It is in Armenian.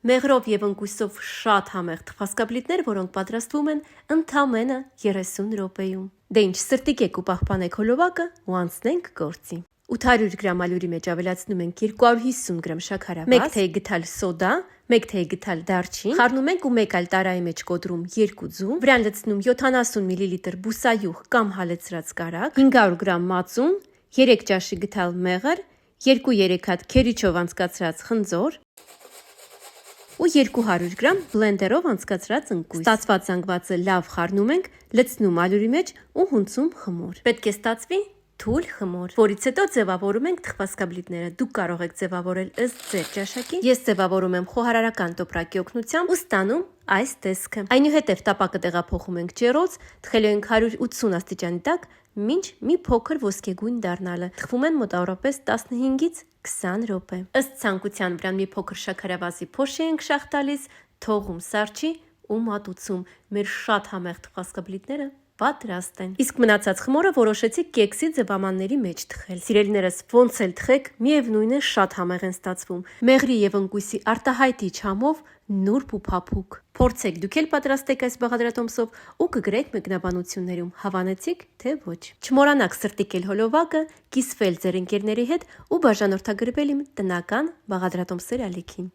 Մեղրով եւ ընկույսով շատ համեղ թխվածքաբլիթներ, որոնք պատրաստվում են ընդամենը 30 րոպեում։ Դե ինչ, սրտիկեք ու պահպանեք հոլովակը ու անցնենք գործի։ 800 գրամ ալյուրի մեջ ավելացնում ենք 250 գրամ շաքարավազ, 1 թեյ գթալ սոդա, 1 թեյ գթալ դարչին, խառնում ենք ու 1 այլ տարայի մեջ կոտրում 2 ձու, վրան լցնում 70 մլ բուսայուղ կամ հալեցրած կարագ, 500 գրամ մածուն, 3 ճաշի գթալ մեղր, 2-3 հատ քերիչով անցկացրած խնձոր ու 200 գրամ բլենդերով անցկացրած ընկույզ։ Ստացված զանգվածը լավ խառնում ենք, լցնում ալյուրի մեջ ու հունցում խմոր։ Պետք է ստացվի թույլ խմոր, որից հետո ձևավորում ենք թխվածքաբլիթները։ Դուք կարող եք ձևավորել ըստ ձեր ճաշակի։ Ես ձևավորում եմ խոհարարական տոպրակի օգնությամբ ու ստանում այս տեսքը։ Այնուհետև տապակը տեղափոխում ենք ջեռոց, թխելու ենք 180 աստիճանի տակ, մինչ մի փոքր ոսկեգույն դառնալը։ Թխվում են մոտավորապես 15-ից 20 րոպե։ Ըստ ցանկության վրան մի փոքր շաքարավազի փոշի ենք շաղ տալիս, թողում սառչի ու մատուցում։ Մեր շատ համեղ թխվածքաբլիթները պատրաստ են։ Իսկ մնացած խմորը որոշեցի կեքսի ձևամանների մեջ թխել։ Սիրելիներս, ոնց էլ թխեք, միևնույն է շատ համեղ են ստացվում։ Մեղրի եւ ընկույսի արտահայտիչ համով նուրբ ու փափուկ։ Փորձեք դուք էլ պատրաստեք այս բաղադրատոմսով ու կգրեք մեկնաբանություններում, հավանեցիք թե ոչ։ Չմոռանաք սրտիկել հոլովակը, կիսվել ձեր ընկերների հետ ու բաժանորդագրվել իմ տնական բաղադրատոմսեր ալիքին։